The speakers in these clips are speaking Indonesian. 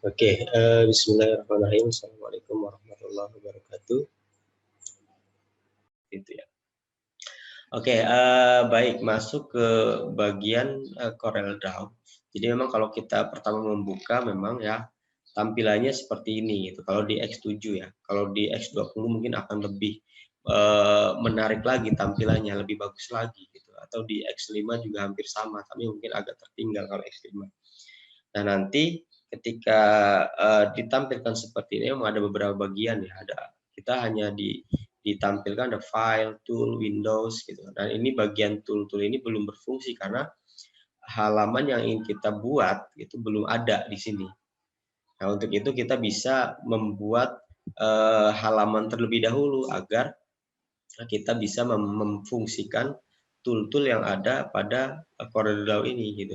Oke, bismillahirrahmanirrahim. Assalamualaikum warahmatullahi wabarakatuh. Gitu ya. Oke, baik, masuk ke bagian Corel Draw. Jadi memang kalau kita pertama membuka memang ya tampilannya seperti ini gitu. Kalau di X7 ya, kalau di X20 mungkin akan lebih menarik lagi tampilannya, lebih bagus lagi gitu. Atau di X5 juga hampir sama, tapi mungkin agak tertinggal kalau X5. Nah, nanti ketika ditampilkan seperti ini memang ada beberapa bagian ya, kita hanya ditampilkan ada file, tool, Windows gitu. Dan ini bagian tool-tool ini belum berfungsi karena halaman yang ingin kita buat itu belum ada di sini. Nah, untuk itu kita bisa membuat halaman terlebih dahulu agar kita bisa memfungsikan tool-tool yang ada pada CorelDRAW ini gitu.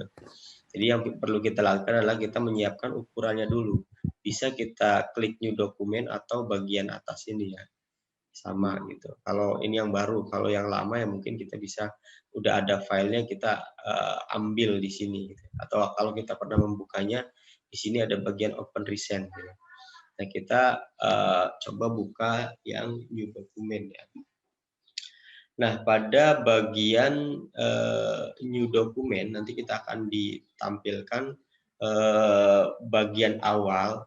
Jadi yang perlu kita lakukan adalah kita menyiapkan ukurannya dulu. Bisa kita klik new document atau bagian atas ini ya. Sama gitu. Kalau ini yang baru, kalau yang lama ya mungkin kita bisa udah ada filenya kita ambil di sini gitu. Atau kalau kita pernah membukanya di sini ada bagian open recent gitu. Nah, kita coba buka yang new document ya. Nah, pada bagian new document nanti kita akan ditampilkan bagian awal.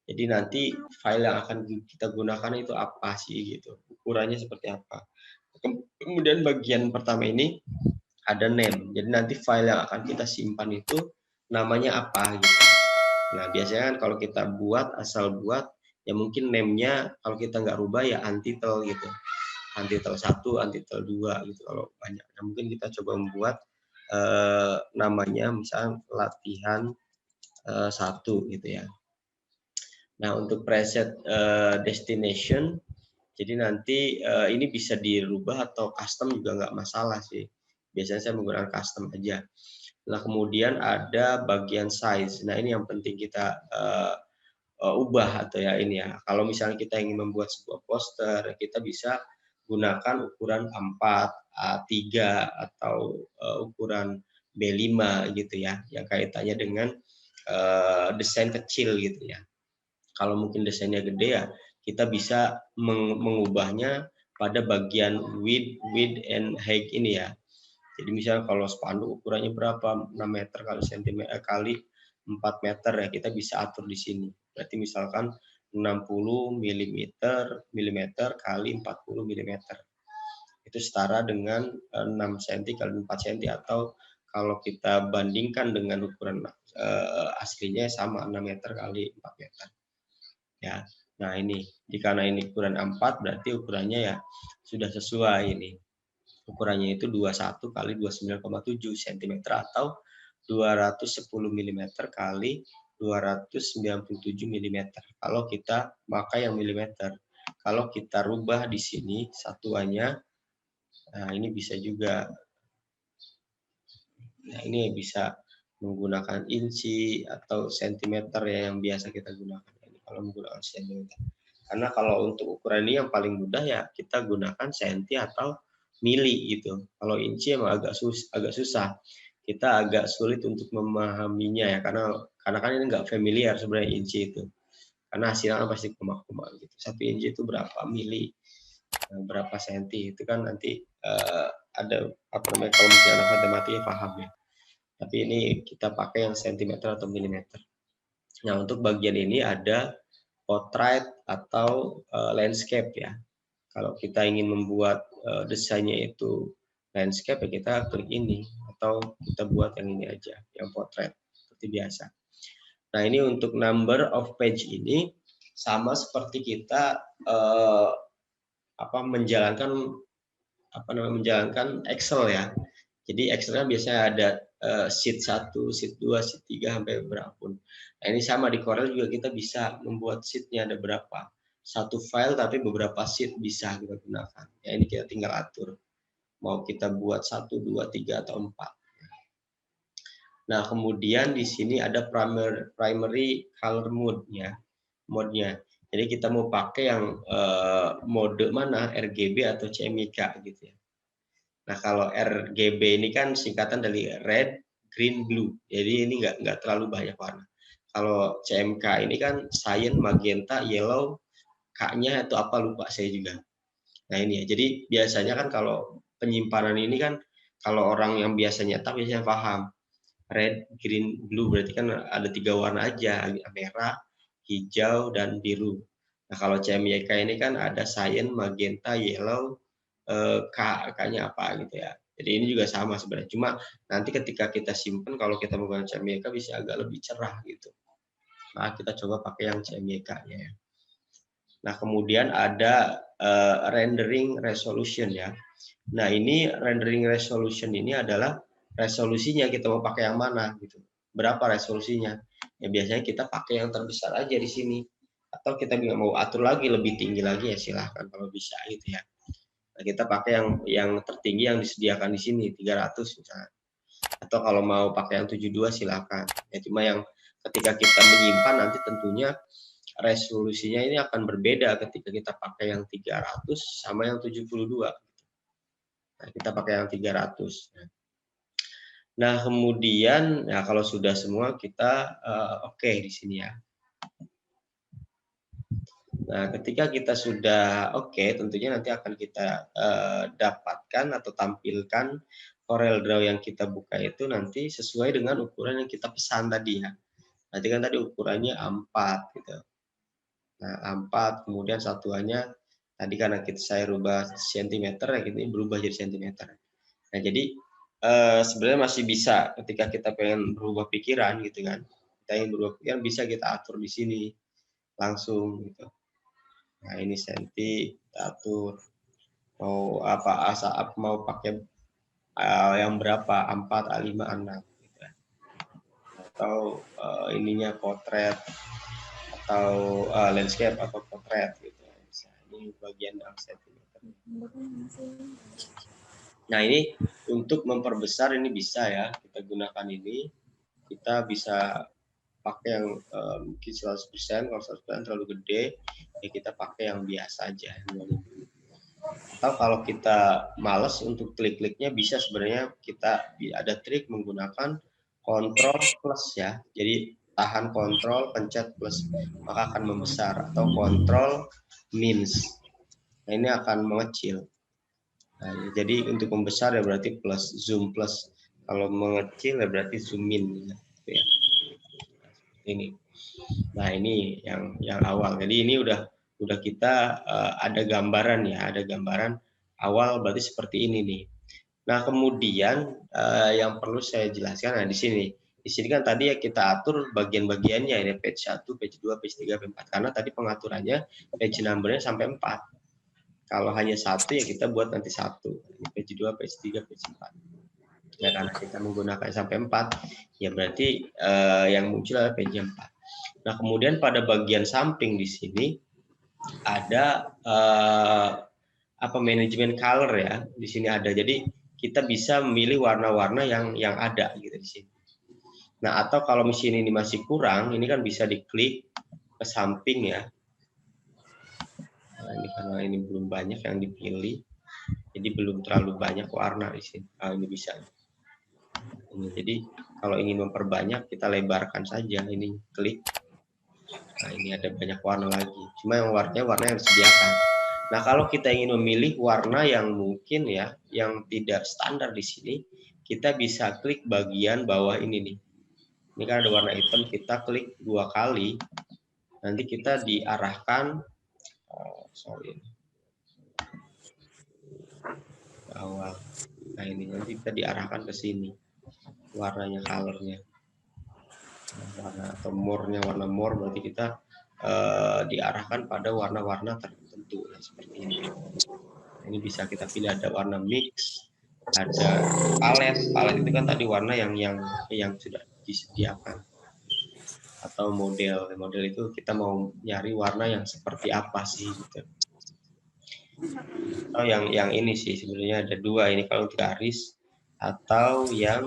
Jadi nanti file yang akan kita gunakan itu apa sih gitu, ukurannya seperti apa. Kemudian bagian pertama ini ada name. Jadi nanti file yang akan kita simpan itu namanya apa gitu. Nah, biasanya kan kalau kita asal buat, ya mungkin name-nya kalau kita nggak rubah ya untitled gitu. Untitled 1, untitled 2 gitu kalau banyak. Nah, mungkin kita coba membuat namanya misalnya latihan 1 gitu ya. Nah, untuk preset destination, jadi nanti ini bisa dirubah atau custom juga nggak masalah sih. Biasanya saya menggunakan custom aja. Nah, kemudian ada bagian size. Nah, ini yang penting kita ubah atau ya ini ya. Kalau misalnya kita ingin membuat sebuah poster, kita bisa gunakan ukuran A4, A3 atau ukuran B5 gitu ya, yang kaitannya dengan desain kecil gitu ya. Kalau mungkin desainnya gede ya, kita bisa mengubahnya pada bagian width and height ini ya. Jadi misalnya kalau spanduk ukurannya berapa, 6 meter kali sentimeter kali 4 meter ya, kita bisa atur di sini. Berarti misalkan 60 mm kali 40 mm. Itu setara dengan 6 cm kali 4 cm atau kalau kita bandingkan dengan ukuran aslinya sama 6 meter kali 4 meter. Ya. Nah, ini karena ini ukuran A4 berarti ukurannya ya sudah sesuai ini. Ukurannya itu 21 kali 29,7 cm atau 210 mm kali 297 mm. Kalau kita pakai yang milimeter. Kalau kita rubah di sini satuannya, nah ini bisa juga. Nah, ini bisa menggunakan inci atau sentimeter ya yang biasa kita gunakan. Ini kalau menggunakan sentimeter. Karena kalau untuk ukuran ini yang paling mudah ya kita gunakan senti atau mili gitu. Kalau inci emang agak susah. Kita agak sulit untuk memahaminya ya karena kan ini nggak familiar sebenarnya inci itu. Karena hasilnya kan pasti koma-koma gitu. 1 inci itu berapa mili, berapa senti itu kan nanti ada apa namanya kalau misalnya anak matematika paham ya. Tapi ini kita pakai yang sentimeter atau milimeter. Nah, untuk bagian ini ada portrait atau landscape ya. Kalau kita ingin membuat desainnya itu landscape ya kita klik ini atau kita buat yang ini aja, yang portrait seperti biasa. Nah, ini untuk number of page ini sama seperti kita menjalankan Excel ya. Jadi Excel-nya biasanya ada sheet 1, sheet 2, sheet 3 sampai berapapun. Nah, ini sama di Corel juga kita bisa membuat sheet-nya ada berapa. Satu file tapi beberapa sheet bisa kita gunakan. Ya, ini kita tinggal atur. Mau kita buat 1, 2, 3 atau 4. Nah, kemudian di sini ada primary color mode-nya. Jadi kita mau pakai yang mode mana, RGB atau CMYK gitu ya. Nah, kalau RGB ini kan singkatan dari red, green, blue. Jadi ini nggak terlalu banyak warna. Kalau CMK ini kan cyan, magenta, yellow, K-nya itu apa lupa saya juga. Nah ini ya, jadi biasanya kan kalau penyimpanan ini kan kalau orang yang biasa nyetak biasanya paham. Red, green, blue berarti kan ada 3 warna aja, merah, hijau, dan biru. Nah kalau CMYK ini kan ada cyan, magenta, yellow, K-nya apa gitu ya. Jadi ini juga sama sebenarnya. Cuma nanti ketika kita simpan kalau kita menggunakan CMYK bisa agak lebih cerah gitu. Nah kita coba pakai yang CMYK-nya ya. Nah, kemudian ada rendering resolution ya. Nah, ini rendering resolution ini adalah resolusinya kita mau pakai yang mana gitu. Berapa resolusinya? Ya biasanya kita pakai yang terbesar aja di sini. Atau kita mau atur lagi lebih tinggi lagi ya silahkan kalau bisa gitu ya. Nah, kita pakai yang tertinggi yang disediakan di sini 300 misalnya. Atau kalau mau pakai yang 72 silahkan. Ya cuma yang ketika kita menyimpan nanti tentunya resolusinya ini akan berbeda ketika kita pakai yang 300 sama yang 72. Nah, kita pakai yang 300. Nah, kemudian ya kalau sudah semua kita oke di sini ya. Nah, ketika kita sudah oke, tentunya nanti akan kita dapatkan atau tampilkan Corel Draw yang kita buka itu nanti sesuai dengan ukuran yang kita pesan tadi ya. Nanti kan tadi ukurannya A4 gitu. Nah, A4 kemudian satuannya tadi karena saya rubah sentimeter ya ini berubah jadi sentimeter. Nah, jadi sebenarnya masih bisa ketika kita pengen berubah pikiran gitu kan. Kita ingin berubah pikiran bisa kita atur di sini langsung gitu. Nah, ini senti kita atur mau apa mau pakai yang berapa A4, A5, A6 gitu. Atau ininya potret atau landscape atau potret gitu. Ini bagian dalam sentimeter. Nah ini untuk memperbesar ini bisa ya kita gunakan ini. Kita bisa pakai yang mungkin 100%, kalau 100% terlalu gede ya kita pakai yang biasa aja. Atau kalau kita males untuk klik-kliknya bisa sebenarnya kita ada trik menggunakan kontrol plus ya. Jadi tahan kontrol pencet plus maka akan membesar atau kontrol minus. Nah, ini akan mengecil. Nah, jadi untuk membesar ya berarti plus zoom plus. Kalau mengecil ya berarti zoom in gitu ya. Ini. Nah, ini yang awal. Jadi ini udah kita ada gambaran ya, ada gambaran awal berarti seperti ini nih. Nah, kemudian yang perlu saya jelaskan nah di sini. Di sini kan tadi ya kita atur bagian-bagiannya ini page 1, page 2, page 3, page 4 karena tadi pengaturannya page number-nya sampai 4. Kalau hanya satu ya kita buat nanti satu. Ini page 2, page 3, page 4. Ya karena kita menggunakan sampai 4, ya berarti yang muncul adalah page 4. Nah, kemudian pada bagian samping di sini ada manajemen color ya. Di sini ada. Jadi kita bisa memilih warna-warna yang ada gitu di sini. Nah, atau kalau mesin ini masih kurang, ini kan bisa diklik ke samping ya. Nah, ini karena ini belum banyak yang dipilih, jadi belum terlalu banyak warna di sini. Ini bisa. Ini, jadi kalau ingin memperbanyak, kita lebarkan saja. Ini klik. Nah, ini ada banyak warna lagi. Cuma yang warnanya warna yang disediakan. Nah, kalau kita ingin memilih warna yang mungkin ya, yang tidak standar di sini, kita bisa klik bagian bawah ini nih. Ini kan ada warna hitam, kita klik 2 kali. Nanti kita diarahkan awal. Nah, ini nanti kita diarahkan ke sini. Warnanya, colornya. Warna atau more-nya, warna more berarti kita diarahkan pada warna-warna tertentu ya, seperti ini. Ini bisa kita pilih ada warna mix, ada palet. Palet itu kan tadi warna yang sudah disediakan. Atau model itu kita mau nyari warna yang seperti apa sih gitu. Atau yang ini sih sebenarnya ada 2 ini kalau untuk garis atau yang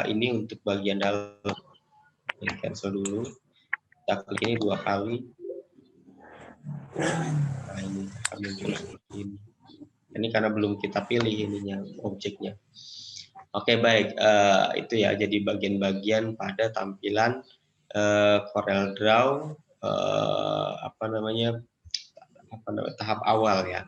ini untuk bagian dalam. Ini cancel dulu. Kita klik ini 2 kali. Nah, ini akan muncul seperti ini. Ini karena belum kita pilih ininya objeknya. Oke, baik. Itu ya jadi bagian-bagian pada tampilan Corel Draw tahap awal ya.